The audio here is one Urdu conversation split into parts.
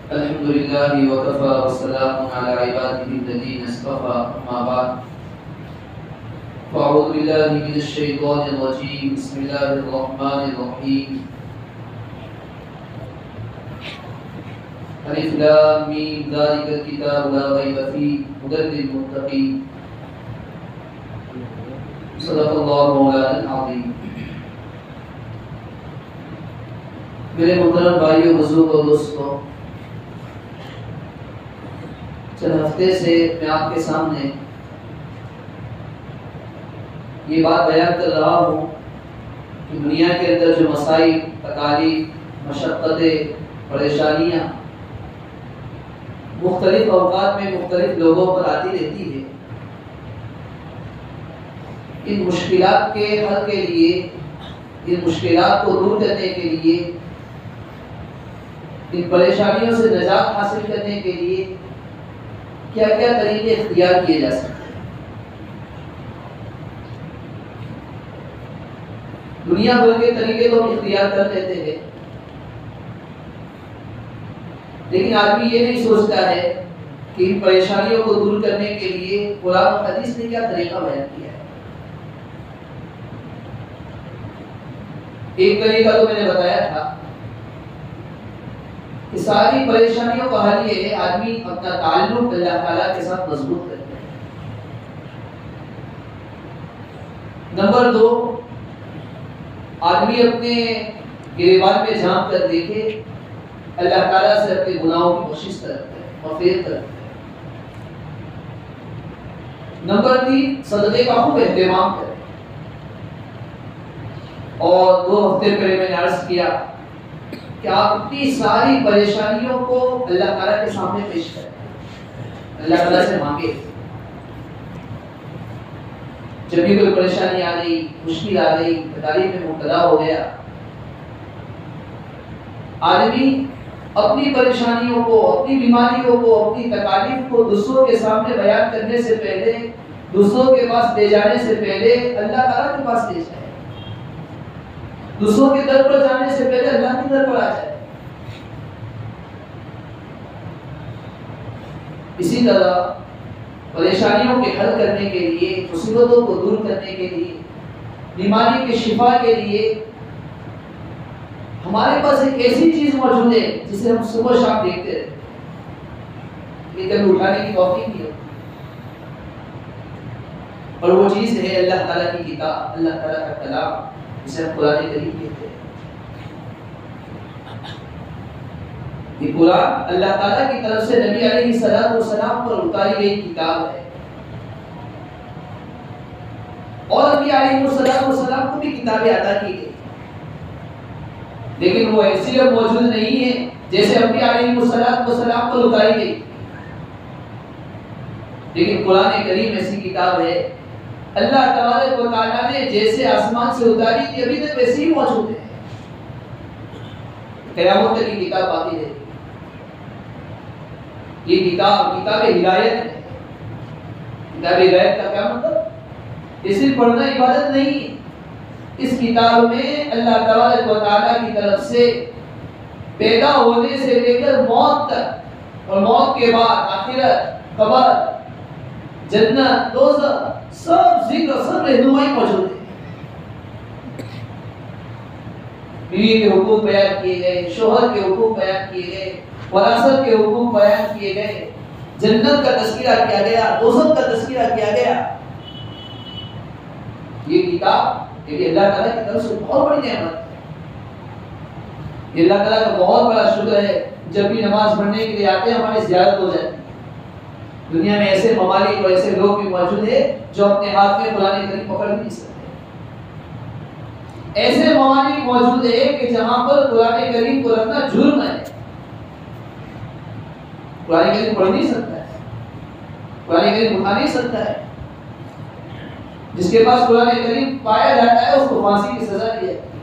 الحمد لله وكفى والسلام على عباده الذين اصطفى أما بعد فأعوذ بالله من الشيطان الرجيم بسم الله الرحمن الرحيم ألف لام ميم ذلك الكتاب لا ريب فيه هدى للمتقين صدق الله مولانا العظيم. میرے محترم بھائیوں بزرگ اور دوستوں، چند ہفتے سے میں آپ کے سامنے یہ بات بیان کر رہا ہوں کہ دنیا کے اندر جو مسائل، تکالیف، مشقتیں، پریشانیاں مختلف اوقات میں مختلف لوگوں پر آتی رہتی ہے، ان مشکلات کے حل کے لیے، ان مشکلات کو دور کرنے کے لیے، ان پریشانیوں سے نجات حاصل کرنے کے لیے کیا کیا طریقے اختیار کیے جا سکتے ہیں۔ دنیا بھر کے طریقے تو ہم اختیار کر لیتے ہیں، لیکن آدمی یہ نہیں سوچتا ہے کہ ان پریشانیوں کو دور کرنے کے لیے قرآن و حدیث نے کیا طریقہ بیان کیا ہے۔ ایک طریقہ تو میں نے بتایا تھا کہ ساری پریشانیوں کا حل یہ ہے آدمی اپنا تعلق اللہ تعالیٰ کے ساتھ مضبوط کرے۔ نمبر 2، آدمی اپنے گریبان میں جھانک کر دیکھے، اللہ تعالیٰ سے اپنے گناہوں کی کوشش کرتا ہے اور پھر کرتا ہے۔ نمبر 3، صدقے کا خوب اہتمام کرے۔ اور 2 ہفتے پہلے میں نے عرض کیا کہ آپ اپنی ساری پریشانیوں کو اللہ تعالیٰ کے سامنے پیش کریں، اللہ تعالیٰ سے مانگے۔ جب بھی کوئی پریشانی آ گئی، مشکل آ گئی، تکالیف میں مبتلا ہو گیا، آدمی اپنی پریشانیوں کو، اپنی بیماریوں کو، اپنی تکالیف کو دوسروں کے سامنے بیان کرنے سے پہلے، دوسروں کے پاس لے جانے سے پہلے اللہ تعالیٰ کے پاس لے جائے، دوسروں کے در پر جانے سے پہلے اللہ کے در پر آ جائے۔ اسی طرح پریشانیوں کے حل کرنے کے لیے، مصیبتوں کو دور کرنے کے لیے، بیماری کے شفا کے لیے ہمارے پاس ایک ایسی چیز موجود ہے جسے ہم صبح شام دیکھتے رہتے ہیں، لیکن اٹھانے کی توفیق نہیں ہوتی، اور وہ چیز ہے اللہ تعالیٰ کی کتاب، اللہ تعالیٰ کا کلام، جسے ہم قرآن کریم کہتے ہیں۔ یہ قرآن اللہ تعالیٰ کی طرف سے نبی علیہ السلام پر اتاری گئی کتاب ہے، اور نبی علیہ السلام کو بھی کتابیں عطا کی گئی، لیکن وہ ایسی اب موجود نہیں ہے جیسے نبی علیہ السلام پر اتاری گئی۔ لیکن قرآن کریم ایسی کتاب ہے اللہ تبارک و تعالیٰ نے جیسے آسمان سے اتاری تھی ابھی تک ویسی ہی موجود ہے، قیامت تک یہ کتاب باقی ہے۔ یہ کتاب ہدایت ہے۔ کتاب ہدایت کا کیا مطلب؟ یہ صرف پڑھنا عبادت نہیں، اس کتاب میں اللہ تبارک و تعالیٰ کی طرف سے پیدا ہونے سے لے کر موت تک، اور موت کے بعد آخرت، قبر، جنت، دوزخ، سب ذکر، سب رہنمائی موجود ہے۔ بیوی کے حقوق بیان کیے گئے، شوہر کے حقوق بیان کیے گئے، وراثت کے حقوق بیان کیے گئے، جنت کا تذکرہ کیا گیا، دوزخ کا تذکرہ کیا گیا۔ یہ کتاب یہ اللہ تعالیٰ کی طرف سے بہت بڑی نعمت ہے۔ یہ اللہ تعالیٰ کا بہت بڑا شکر ہے، جب بھی نماز پڑھنے کے لیے آتے ہیں ہماری زیارت ہو جاتی ہے۔ دنیا میں ایسے ممالک اور ایسے لوگ بھی موجود ہیں جو اپنے ہاتھ میں قرآن کریم پکڑ نہیں سکتے۔ ایسے ممالک موجود ہیں کہ جہاں پر قرآن کریم کو رکھنا جرم ہے، قرآن کریم پڑھ نہیں سکتا ہے، قرآن کریم اٹھا نہیں سکتا ہے۔ جس کے پاس قرآن کریم پایا جاتا ہے اس کو پھانسی کی سزا دی جاتی ہے۔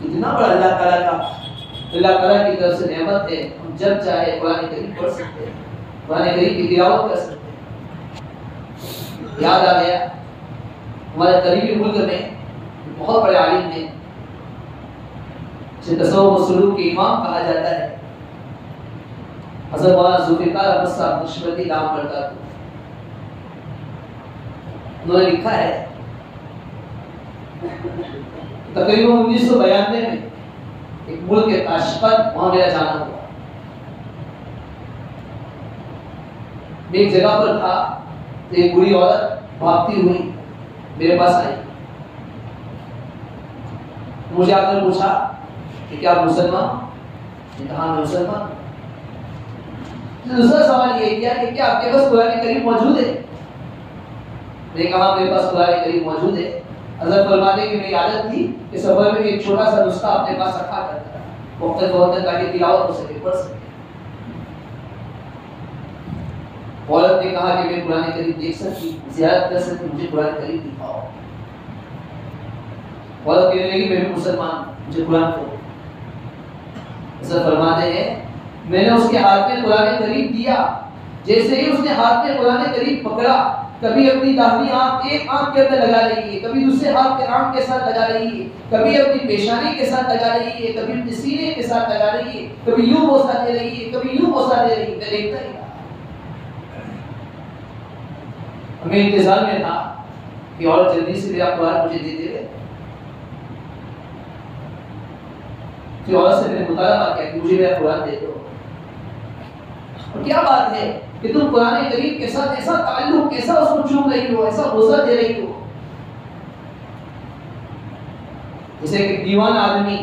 کتنا بڑا اللہ تعالیٰ کی طرف سے نعمت ہے، ہم جب چاہے قرآن کریم پڑھ سکتے ہیں، قرآن کریم کی تلاوت کر سکتے ہیں۔ یاد آ گیا ہمارے قریبی ملک میں بہت بڑے عالم ہیں جسے تصوف و سلوک کے امام کہا جاتا ہے، حضرت مولانا ذوالفقار احمد صاحب نقشبندی نام کرتا تھا، انہوں نے لکھا ہے تقریباً 1992 میں ایک ملک کے تاشقند، وہاں میرا جانا ہوا۔ میں ایک جگہ پر تھا تو ایک بری عورت بھاگتی ہوئی میرے پاس آئی، مجھے آ کر پوچھا کہ کیا آپ مسلمان؟ میں کہا میں مسلمان۔ دوسرا سوال یہ کیا کہ کیا آپ کے پاس قرآن کریم موجود ہے؟ میں نے کہا میرے پاس قرآن کریم موجود ہے۔ حضرت فرماتے کہ میری عادت تھی کہ سفر میں ایک چھوٹا سا نسخہ اپنے پاس رکھا کرتا تھا، وقت فوقت تاکہ تلاوت ہو سکے، پڑھ سکے۔ عورت نے کہا کہ میں قرآن کریم دیکھ سکتی، زیارت کر سکتی، مجھے قرآن کریم دکھاؤ۔ عورت کہنے لگی میں بھی مسلمان ہوں، مجھے قرآن پڑھو۔ حضرت فرماتے ہیں میں نے اس کے ہاتھ میں قرآن کریم دیا، جیسے ہی اس نے ہاتھ میں قرآن کریم پکڑا، کبھی اپنی داہنی آنکھ ایک آنکھ کے اندر لگا رہی ہے، کبھی دوسرے ہاتھ کے آنکھ کے ساتھ لگا رہی ہے، کبھی اپنی پیشانی کے ساتھ لگا رہی ہے، کبھی اپنے سینے کے ساتھ لگا رہی ہے، کبھی یوں بوسہ دے رہی ہے، کبھی یوں بوسہ دے رہی ہے۔ میں دیکھتا ہی رہا، ہمیں انتظار میں تھا کہ اور جلدی سے میرا قرآن مجھے دے دے۔ پھر عورت سے میں نے مطالبہ کیا کہ مجھے میرا قرآن دے دو۔ اور کیا بات ہے کہ تم قرآن کریم کے ساتھ ایسا تعلق، ایسا اس کو چوم رہی ہو، ایسا بوسہ دے رہی ہو، جیسے کہ دیوانہ آدمی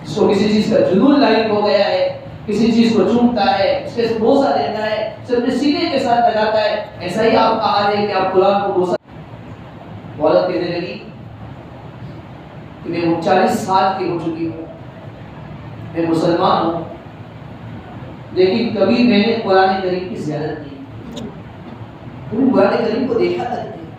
جس کو کسی چیز کا جنون لاحق ہو گیا ہے، کسی چیز کو چومتا ہے، اس کے بوسہ دیتا ہے، اسے اپنے سینے کے ساتھ لگاتا ہے، ایسا ہی آپ کا حال ہے کہ آپ قرآن کو بوسہ۔ عورت کہنے لگی کہ میں 39 سال کی ہو چکی ہوں، میں مسلمان ہوں، لیکن کبھی میں نے قرآن کریم کی زیارت نہیں، کبھی قرآن کریم کو دیکھا تک نہیں،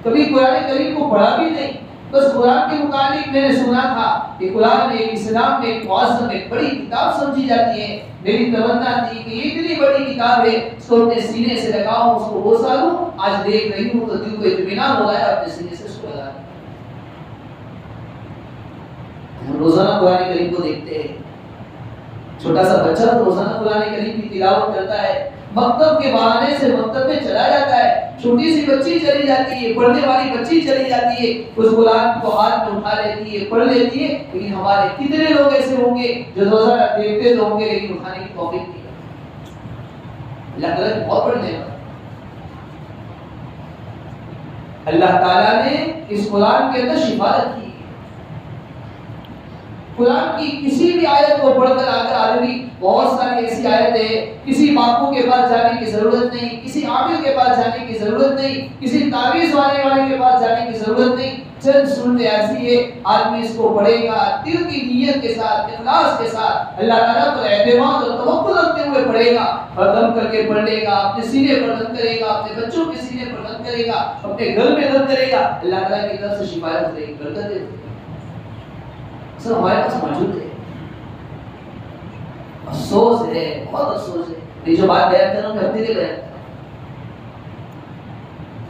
کبھی قرآن کریم کو پڑھا بھی نہیں، بس قرآن کے متعلق میں نے سنا تھا کہ قرآن میں اسلام میں ایک معظم ایک بڑی کتاب سمجھی جاتی ہے۔ میری تمنا تھی کہ یہ اتنی بڑی کتاب ہے، اس کو اپنے سینے سے لگاؤں، اس کو بوسہ لوں۔ آج دیکھ رہی ہوں تو دل کو اطمینان ہو رہا ہے، اپنے سینے سے اس کو لگا۔ ہم روزانہ قرآن کریم کو دیکھتے ہیں، چھوٹا سا بچہ تو روزانہ قرآن کریم کی تلاوت کرتا ہے، مکتب کے بہانے سے مکتب میں چلا جاتا ہے، چھوٹی سی بچی چلی جاتی ہے، پڑھنے والی بچی چلی جاتی ہے، اس قرآن کو ہاتھ میں اٹھا لیتی ہے، پڑھ لیتی ہے۔ لیکن ہمارے کتنے لوگ ایسے ہوں گے جو روزانہ دیکھتے تو ہوں گے لیکن اٹھانے کی توفیق نہیں کرتے۔ اللہ تعالیٰ بہت بڑی نعمت، اللہ تعالیٰ نے اس قرآن کے اندر شفا رکھی۔ قرآن کی کسی بھی آیت کو پڑھ کر آگر آدمی، بہت ساری ایسی آیتیں ہیں، کسی باپو کے پاس جانے کی ضرورت نہیں، کسی عامل کے پاس جانے کی ضرورت نہیں، کسی تعویذ والے کے پاس جانے کی ضرورت نہیں، چند صورتیں ایسی ہے آدمی اس کو پڑھے گا دل کی نیت کے ساتھ، اخلاص کے ساتھ، اللہ تعالیٰ پر اعتماد اور توکل رکھتے ہوئے پڑھے گا، اور دم کر کے پڑھ لے گا، اپنے سینے پر دم کرے گا، اپنے بچوں کے سینے پر دم کرے گا، اپنے گھر میں دم کرے گا، اللہ تعالیٰ کی طرف سے شفایت ہوگی، برکت ہوگی۔ سب ہمارے پاس موجود ہے۔ افسوس ہے، بہت افسوس ہے، یہ جو بات بیان کر رہا ہوں میں اپنے لیے بیان کر رہا ہوں۔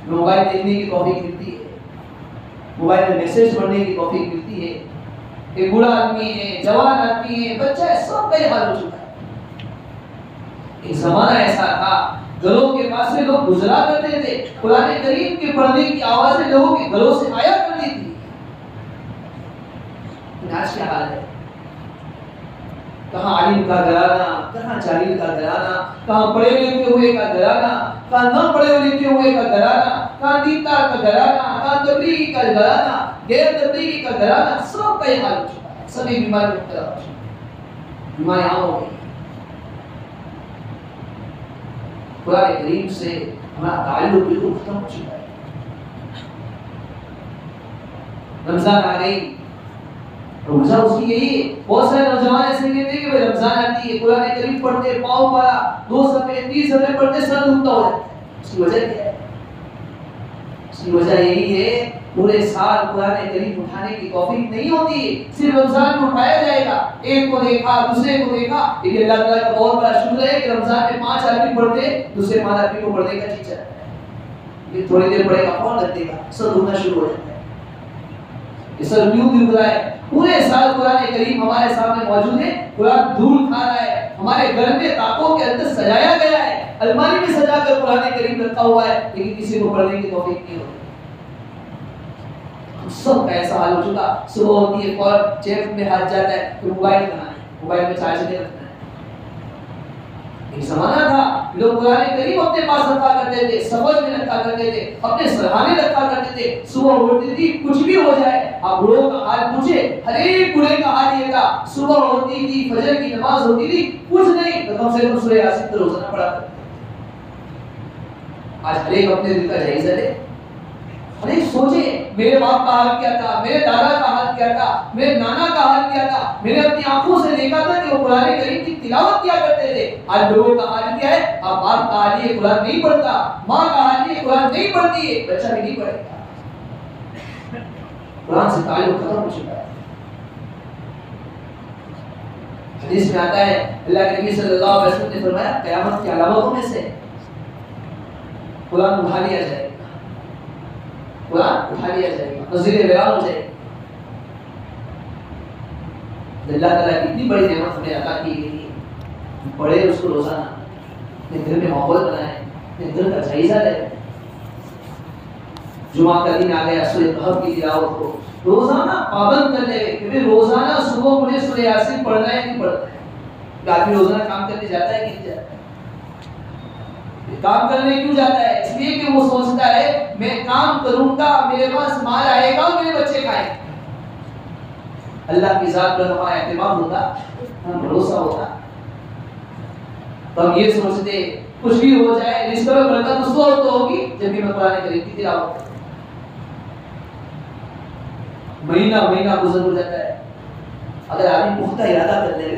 موبائل دیکھنے کی توفیق ملتی ہے، موبائل میں میسج پڑھنے کی توفیق ملتی ہے، ایک بوڑھا آدمی ہے، جوان آدمی ہے، بچہ ہے، سب کا یہ حال ہو چکا ہے۔ ایک زمانہ ایسا تھا گھروں کے پاس سے لوگ گزرا کرتے تھے، قرآن کریم کے پڑھنے کی آوازیں لوگوں کے گھروں سے آیا کرتی تھی۔ آج کیا حال ہے؟ کہاں عالم کا گھرانہ، کہاں جاہل کا گھرانہ، کہاں پڑھے لکھے ہوئے کا گھرانہ، کہاں نہ پڑھے لکھے ہوئے کا گھرانہ، کہاں دیندار کا گھرانہ، کہاں تبلیغی کا گھرانہ، غیر تبلیغی کا گھرانہ، سب کا یہ حال ہو چکا ہے۔ سبھی بیماری مبتلا ہو چکے ہیں، بیماری عام ہو گئی۔ قرآن کریم سے ہمارا تعلق بالکل ختم ہو چکا ہے۔ رمضان آ گئی، روزہ اس کی یہی ہے۔ بہت سارے نوجوان ایسے کہتے ہیں کہ بھائی رمضان آتی ہے، قرآن کریم پڑھتے، پاؤں پڑا 2 صفحے 3 صفحے پڑھتے سر دکھتا ہو جاتا ہے۔ اس کی وجہ کیا ہے؟ اس کی وجہ یہی ہے پورے سال قرآن کریم اٹھانے کی توفیق نہیں ہوتی، صرف رمضان میں اٹھایا جائے گا، ایک کو دیکھا دوسرے کو دیکھا۔ لیکن اللہ تعالیٰ کا بہت بڑا شکر ہے کہ رمضان میں 5 آدمی پڑھتے، دوسرے 5 آدمی کو پڑھنے کا چیز ہے، تھوڑی دیر پڑھے گا فون رکھ دے گا، سر دھونا شروع ہو جاتا ہے۔ اس ریویو بھی ہوا ہے پورے سال قرآن کریم ہمارے سامنے موجود ہے. قرآن دھول کھا رہا ہے, ہمارے گھر میں تاکوں کے اندر سجایا گیا ہے, الماری میں سجا کر قرآن کریم رکھا ہوا ہے, لیکن کسی کو پڑھنے کی توفیق نہیں ہوتی. ہم سب کا ایسا حال ہو چکا, صبح ہوتی ہے فوراً جیب میں ہاتھ جاتا ہے کہ موبائل بنانا ہے, موبائل میں چارج نہیں رکھنا ہے. ایک زمانہ تھا لوگ قرآن کریم اپنے پاس رکھا کرتے تھے, سفر میں رکھا کرتے تھے, اپنے سرحانے رکھا کرتے تھے. صبح ہوتی تھی کچھ بھی ہو جائے, آپ بوڑھوں کا حال پوچھے, ہر ایک بوڑھے کا حال یہ تھا, صبح ہوتی تھی فجر کی نماز ہوتی تھی کچھ نہیں تو کم سے کم سورہ یاسین تو روزانہ پڑھا کرتے. آج ہر ایک اپنے دل کا جائزہ لے, ہر ایک سوچے میرے باپ کا حال کیا تھا, میرے دادا کا حال کیا تھا, میرے نانا کا حال کیا تھا. میں نے اپنی آنکھوں سے دیکھا تھا کہ وہ قرآن کریم کی تلاوت کیا کرتے تھے. آج لوگوں کا حال کیا ہے, اب باپ کا حال یہ قرآن نہیں پڑھتا, ماں کا حال یہ قرآن نہیں پڑھتی ہے, بچہ بھی نہیں پڑھے گا. قرآن سے تعلق ختم ہو چکا ہے. حدیث میں آتا ہے اللہ کے نبی صلی اللہ علیہ وسلم نے فرمایا قیامت کی علامتوں میں سے قرآن اٹھا لیا جائے گا, قرآن اٹھا لیا جائے گا, نظیر ویران ہو جائے گا. اللہ تعالیٰ کی اتنی بڑی نعمت ہمیں عطا کی گئی ہے, پڑھے اس کو روزانہ, اپنے گھر میں ماحول بنائیں, اپنے گھر کا جائزہ لیں. جمعہ کا دن آ گیا, سورہ کہف کی تلاوت کو روزانہ پابند کر لے کہ روزانہ صبح مجھے سورہ یاسین پڑھنا ہے نہیں پڑھنا ہے. آدمی روزانہ کام کرنے جاتا ہے کہ نہیں جاتا ہے؟ کام کرنے کیوں جاتا ہے؟ اس لیے کہ وہ سوچتا ہے میں کام کروں گا, میرے پاس مال آئے گا اور میرے بچے کھائیں گے. اللہ کی ذات پر ہمارا اعتماد ہوتا, ہمیں بھروسہ ہوتا, تو ہم یہ سوچتے کچھ بھی ہو جائے رزق میں برکت اس وقت تو ہوگی جب بھی میں قرآن کریم کی تلاوت کروں. مہینہ مہینہ گزر جاتا ہے. اگر آدمی پختہ ارادہ کر لے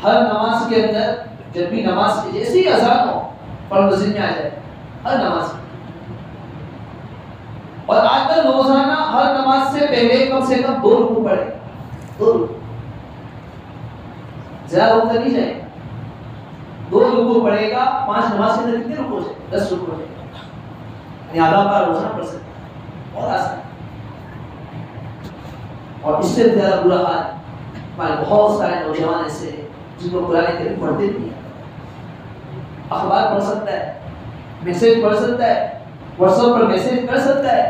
ہر نماز کے اندر, جب بھی نماز کی جیسی اذان ہو پڑھ مسجد میں آ جائے ہر نماز میں, اور آج کل روزانہ ہر نماز سے پہلے کم سے کم 2 رکوع پڑھے, 2 رکوع, زیادہ ہوتا نہیں جائے گا, 2 رکوع پڑھے گا. 5 نماز کے اندر کتنے رکوع ہو جائے؟ 10 رکوع ہو جائے گا, یعنی آدھا پارہ روزانہ پڑھ سکتے ہیں, بہت آسان. اور اس سے زیادہ برا حال ہمارے بہت سارے نوجوان ایسے جن کو قرآن کریم پڑھتے نہیں ہیں. اخبار پڑھ سکتا ہے, میسج پڑھ سکتا ہے, واٹس ایپ پر میسج کر سکتا ہے.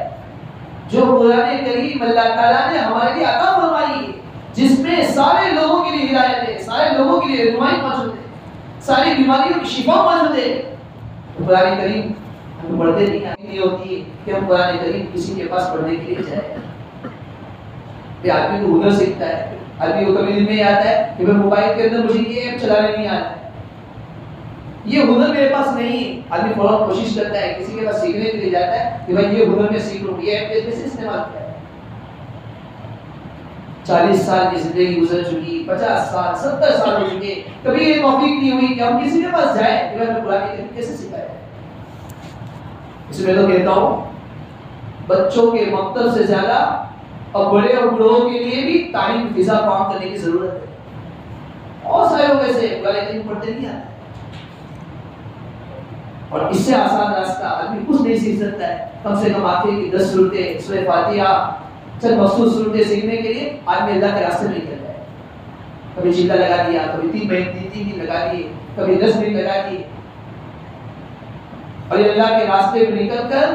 جو قرآن کریم اللہ تعالیٰ نے ہمارے لیے عطا فرمائی ہے, جس میں سارے لوگوں کے لیے ہدایت ہے, سارے لوگوں کے لیے رہنمائی موجود ہے, ساری بیماریوں کی شفا موجود ہے, قرآن کریم ہم پڑھتے نہیں ہوتی ہے کہ ہم قرآن کریم کسی کے پاس پڑھنے کے لیے جائیں. یہ آدمی کو ہنر سیکھتا ہے, آدمی کو کبھی دل میں آتا ہے کہ میں موبائل کے اندر مجھے یہ ایپ چلانے نہیں آتا ہے, یہ ہنر میرے پاس نہیں ہے. آدمی فوراً کوشش کرتا ہے, کسی کے پاس سیکھنے کے لیے جاتا ہے کہ بھائی یہ ہنر میں سیکھ لوں, یہ ایپ کیسے استعمال کیا ہے. 40 سال کی زندگی گزر چکی, 50 سال 70 سال ہو چکے, کبھی یہ توفیق نہیں ہوئی کہ ہم کسی کے پاس جائیں کہ میں قرآن کریم کیسے سکھایا. اس میں تو کہتا ہوں بچوں کے مکتب سے زیادہ اور بڑے اور بوڑھوں کے لیے بھی تعلیم کی فضا فراہم کرنے کی ضرورت ہے. بہت سارے لوگ ایسے قرآن کریم پڑھتے نہیں آتے, اور اس سے آسان راستہ آدمی کچھ نہیں سیکھ سکتا ہے. کم سے کم آخر کی 10 صورتیں, سورہ فاتحہ, چند مخصوص صورتیں سیکھنے کے لیے آدمی اللہ کے راستے میں نکل جائے. کبھی چلہ لگا دیا, کبھی 3 دن لگا دیے, کبھی 10 دن لگا دیے, اور یہ اللہ کے راستے میں نکل کر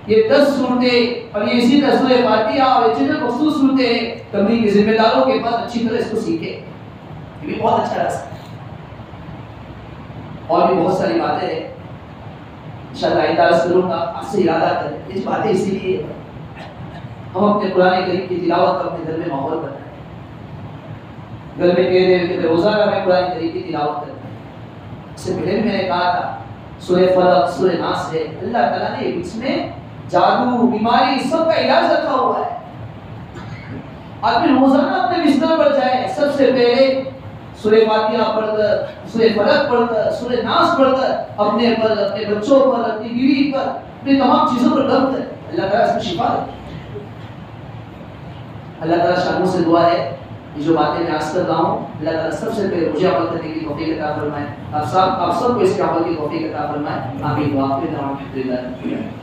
یہ 10 صورتیں اور یہ اسی طرح سورہ فاتحہ اور چند مخصوص صورتیں ہیں, تبلیغ کے ذمہ داروں کے پاس اچھی طرح اس کو سیکھے. یہ بھی بہت اچھا راستہ ہے. اور بھی بہت ساری باتیں ہیں انشاءاللہ آئندہ عرض کروں گا. آپ سے ارادہ کریں اس باتیں اسی لیے ہم اپنے قرآن کریم کی تلاوت کا اپنے گھر میں ماحول بنائیں. گھر میں کہہ دیں کہ روزانہ میں قرآن کریم کی تلاوت کرتا ہوں. اس سے پہلے میں نے کہا تھا سورہ فلق, سورہ ناس ہے, اللہ تعالیٰ نے اس میں جادو, بیماری, سب کا علاج رکھا ہوا ہے. آدمی روزانہ اپنے بستر پر جائے, سب سے پہلے سورہ فاتحہ پڑھ کر, سورہ فلق پڑھ کر, سورہ ناس پڑھ کر اپنے پر, اپنے بچوں پر, اپنی بیوی پر, اپنی تمام چیزوں پر ڈر کرے. اللہ تعالیٰ اس میں شفا دے. اللہ تعالیٰ شانوں سے دعا ہے یہ جو باتیں میں عرض کر رہا ہوں, اللہ تعالیٰ سب سے پہلے مجھے عمل کرنے کی توفیق عطا فرمائے, آپ سب کو اس کے عمل کی توفیق عطا فرمائے. آمین. وآخر دعوانا الحمدللہ.